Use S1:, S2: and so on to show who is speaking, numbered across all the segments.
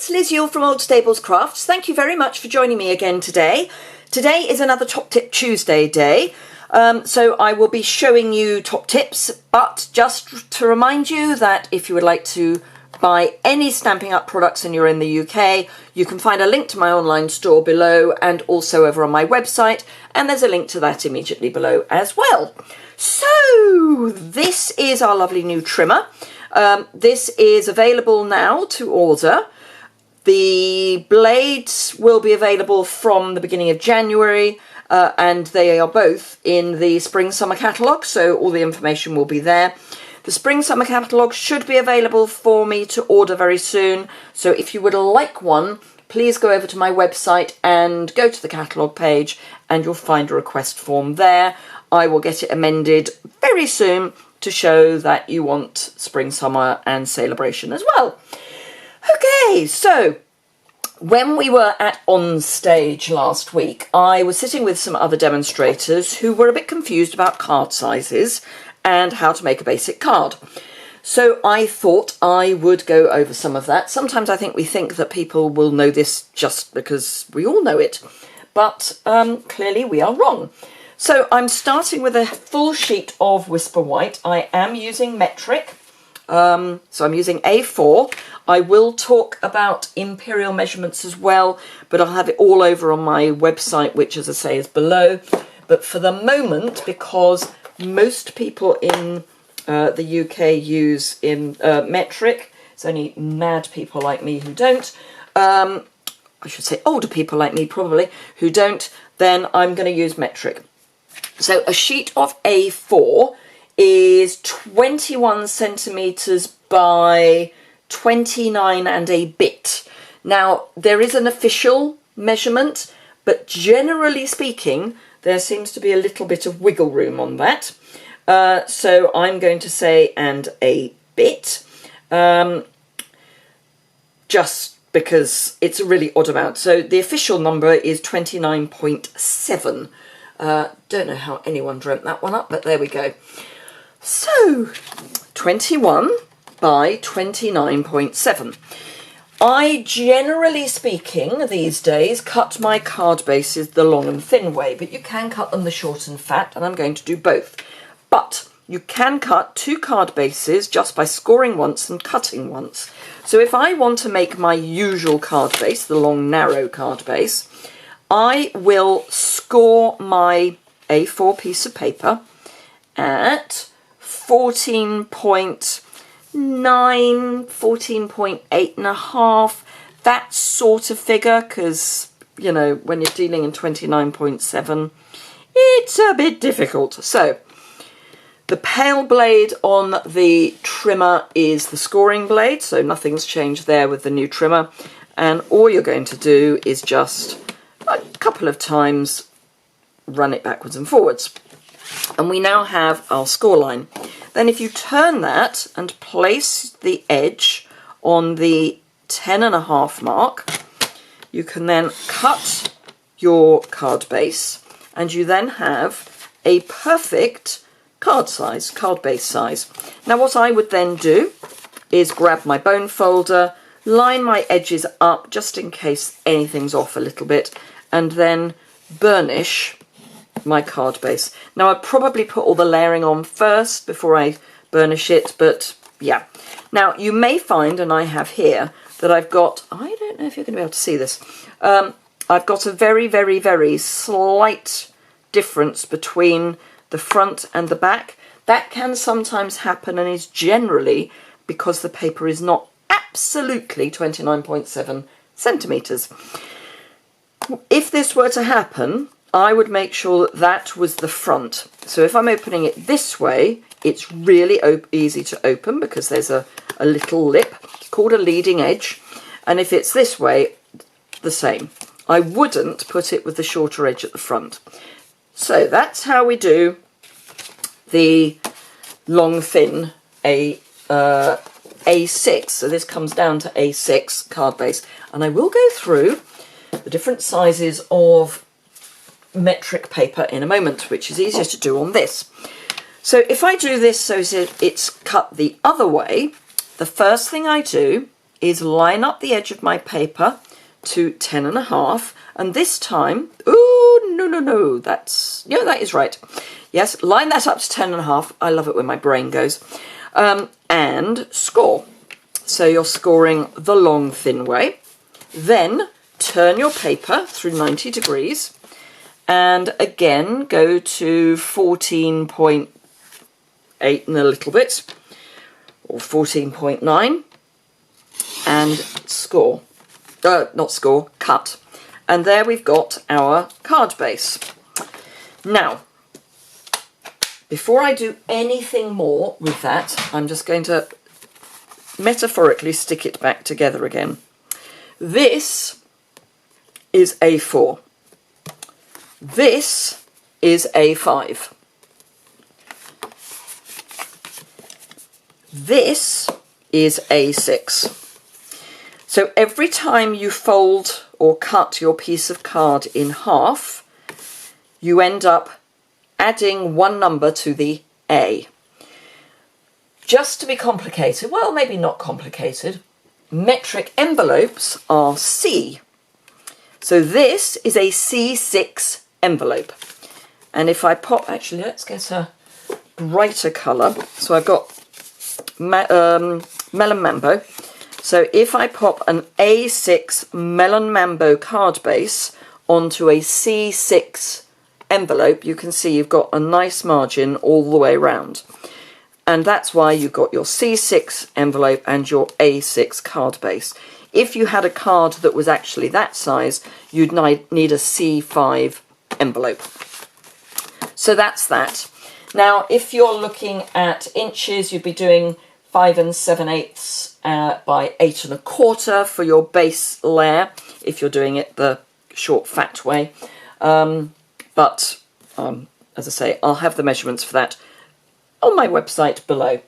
S1: it's Liz Yuille from Old Stables Crafts. Thank you very much for joining me again today. Today is another Top Tip Tuesday day. So I will be showing you top tips, but just to remind you that if you would like to buy any Stampin' Up products and you're in the UK, you can find a link to my online store below and also over on my website, and there's a link to that immediately below as well. So this is our lovely new trimmer. This is available now to order. The blades will be available from the beginning of January, and they are both in the Spring-Summer catalogue, so all the information will be there. The Spring-Summer catalogue should be available for me to order very soon, so if you would like one, please go over to my website and go to the catalogue page and you'll find a request form there. I will get it amended very soon to show that you want Spring, Summer and Celebration as well. Okay, so when we were at On Stage last week, I was sitting with some other demonstrators who were a bit confused about card sizes and how to make a basic card. So I thought I would go over some of that. Sometimes I think we think that people will know this just because we all know it, but clearly we are wrong. So I'm starting with a full sheet of Whisper White. I am using metric, so I'm using A4. I will talk about imperial measurements as well, but I'll have it all over on my website, which, as I say, is below. But for the moment, because most people in the UK use metric, it's only mad people like me who don't, I should say older people like me probably, who don't, then I'm going to use metric. So a sheet of A4 is 21 centimetres by 29 and a bit. Now, there is an official measurement, but generally speaking, there seems to be a little bit of wiggle room on that. So I'm going to say and a bit, just because it's a really odd amount. So the official number is 29.7. Don't know how anyone dreamt that one up, but there we go. So 21 by 29.7. I, generally speaking, these days, cut my card bases the long and thin way, but you can cut them the short and fat, and I'm going to do both. But you can cut two card bases just by scoring once and cutting once. So if I want to make my usual card base, the long, narrow card base, I will score my A4 piece of paper at 14.9, 14.8 and a half, that sort of figure, because, you know, when you're dealing in 29.7, it's a bit difficult. So the pale blade on the trimmer is the scoring blade, so nothing's changed there with the new trimmer. And all you're going to do is just a couple of times run it backwards and forwards. And we now have our score line. Then if you turn that and place the edge on the 10.5 mark, you can then cut your card base, and you then have a perfect card size, card base size. Now what I would then do is grab my bone folder, line my edges up just in case anything's off a little bit, and then burnish my card base. Now I'd probably put all the layering on first before I burnish it, but yeah. Now you may find, and I have here, that I've got, I don't know if you're going to be able to see this, I've got a very, very, very slight difference between the front and the back. That can sometimes happen and is generally because the paper is not absolutely 29.7 centimetres. If this were to happen, I would make sure that that was the front. So if I'm opening it this way, it's really easy to open because there's a little lip. It's called a leading edge. And if it's this way, the same. I wouldn't put it with the shorter edge at the front. So that's how we do the long, thin A6. So this comes down to A6 card base. And I will go through the different sizes of metric paper in a moment, which is easier to do on this. So if I do this so it's cut the other way, the first thing I do is line up the edge of my paper to 10.5, and this time, oh, no, that's, yeah, that is right. Yes, line that up to 10.5. I love it when my brain goes. And score. So you're scoring the long, thin way. Then turn your paper through 90 degrees and again go to 14.8 and a little bit, or 14.9, and score. Not score, cut. And there we've got our card base. Now, before I do anything more with that, I'm just going to metaphorically stick it back together again. This is A4. This is A5. This is A6. So every time you fold or cut your piece of card in half, you end up adding one number to the A. Just to be complicated, well, maybe not complicated, metric envelopes are C. So this is a C6 envelope. And if I pop, actually, let's get a brighter colour. So I've got Melon Mambo. So if I pop an A6 Melon Mambo card base onto a C6 envelope, you can see you've got a nice margin all the way around. And that's why you've got your C6 envelope and your A6 card base. If you had a card that was actually that size, you'd need a C5 envelope. So that's that. Now, if you're looking at inches, you'd be doing 5 7/8 by 8 1/4 for your base layer, if you're doing it the short, fat way. But as I say, I'll have the measurements for that on my website below.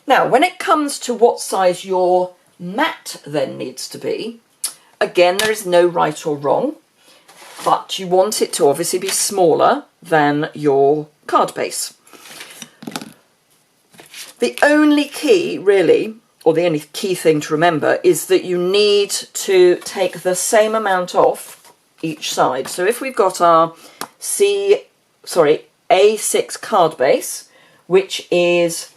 S1: Now, when it comes to what size your mat then needs to be, again, there is no right or wrong, but you want it to obviously be smaller than your card base. The only key, really, or the only key thing to remember, is that you need to take the same amount off each side. So if we've got our A6 card base, which is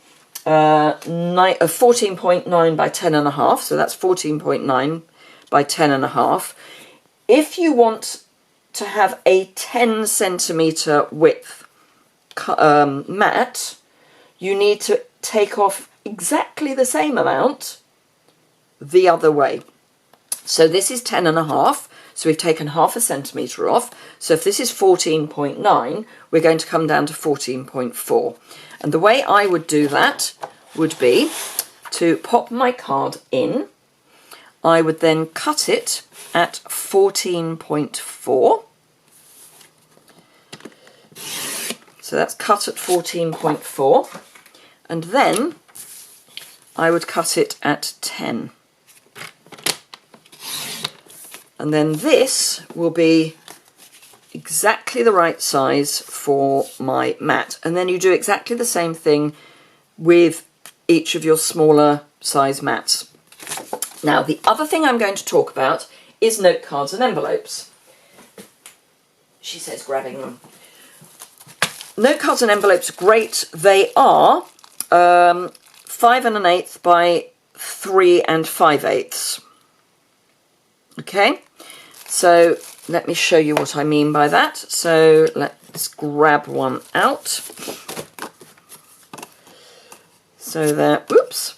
S1: 14.9 by 10.5, so that's 14.9 by 10.5. If you want to have a 10 centimetre width mat, you need to take off exactly the same amount the other way. So this is 10.5, so we've taken 0.5 centimetre off. So if this is 14.9, we're going to come down to 14.4. And the way I would do that would be to pop my card in. I would then cut it at 14.4. So that's cut at 14.4. And then I would cut it at 10. And then this will be exactly the right size for my mat. And then you do exactly the same thing with each of your smaller size mats. Now, the other thing I'm going to talk about is note cards and envelopes. She says, grabbing them. Note cards and envelopes are great. They are 5 1/8 by 3 5/8. Okay, so let me show you what I mean by that. So let's grab one out. So there, oops,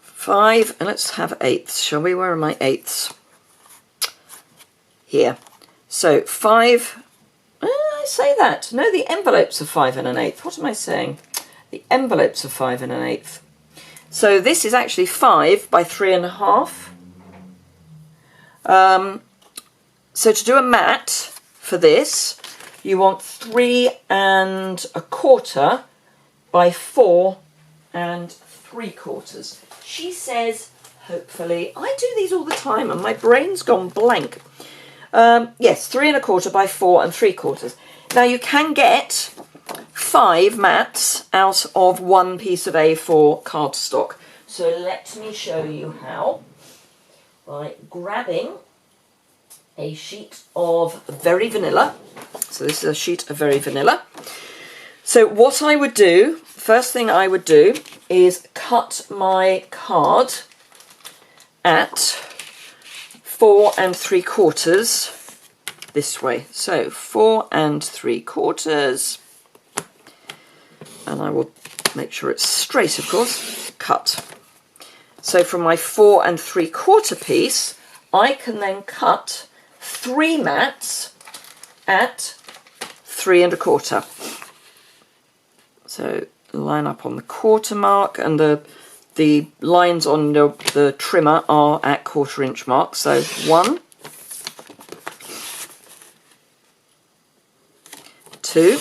S1: 5, and let's have eighths, shall we? Where are my eighths? Here. So 5, I say that. No, the envelopes are 5 1/8. What am I saying? The envelopes are 5 1/8. So this is actually 5 by 3 1/2. So to do a mat for this, you want 3 1/4 by 4 3/4. She says, hopefully, I do these all the time and my brain's gone blank. Yes, 3 1/4 by 4 3/4. Now you can get 5 mats out of one piece of A4 cardstock. So let me show you how. by grabbing a sheet of Very Vanilla. So this is a sheet of Very Vanilla. So what I would do, first thing I would do is cut my card at 4 3/4 this way. So 4 3/4, and I will make sure it's straight, of course, cut. So from my 4 3/4 piece, I can then cut 3 mats at 3 1/4. So line up on the quarter mark, and the lines on the trimmer are at 1/4 inch marks. So 1, 2,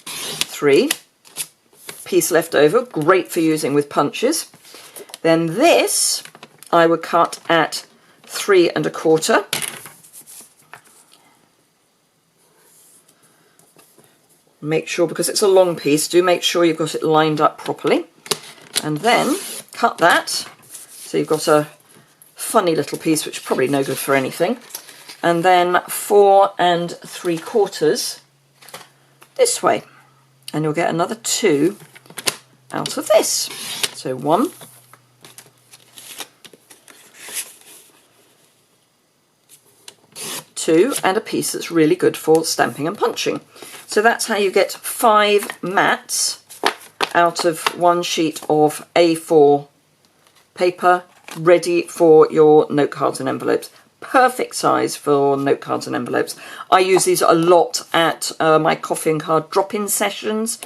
S1: 3, piece left over, great for using with punches. Then this I would cut at 3 1/4. Make sure, because it's a long piece, do make sure you've got it lined up properly. And then cut that. So you've got a funny little piece, which is probably no good for anything. And then 4 3/4 this way. And you'll get another 2 out of this. So 1, 2, and a piece that's really good for stamping and punching. So that's how you get 5 mats out of one sheet of A4 paper, ready for your note cards and envelopes. Perfect size for note cards and envelopes. I use these a lot at my coffee and card drop-in sessions,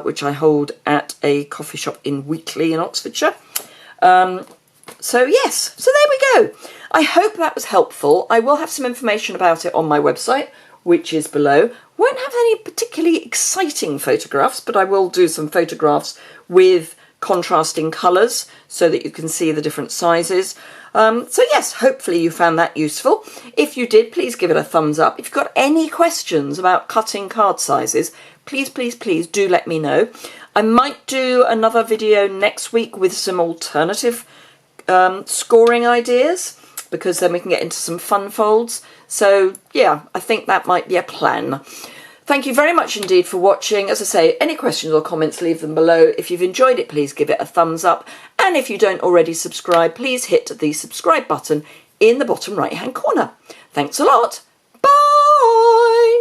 S1: which I hold at a coffee shop in Wheatley in Oxfordshire. So yes, so there we go. I hope that was helpful. I will have some information about it on my website, which is below. Won't have any particularly exciting photographs, but I will do some photographs with contrasting colours so that you can see the different sizes. So yes, hopefully you found that useful. If you did, please give it a thumbs up. If you've got any questions about cutting card sizes, please, please, please do let me know. I might do another video next week with some alternative scoring ideas, because then we can get into some fun folds. So yeah, I think that might be a plan. Thank you very much indeed for watching. As I say, any questions or comments, leave them below. If you've enjoyed it, please give it a thumbs up. And if you don't already subscribe, please hit the subscribe button in the bottom right hand corner. Thanks a lot.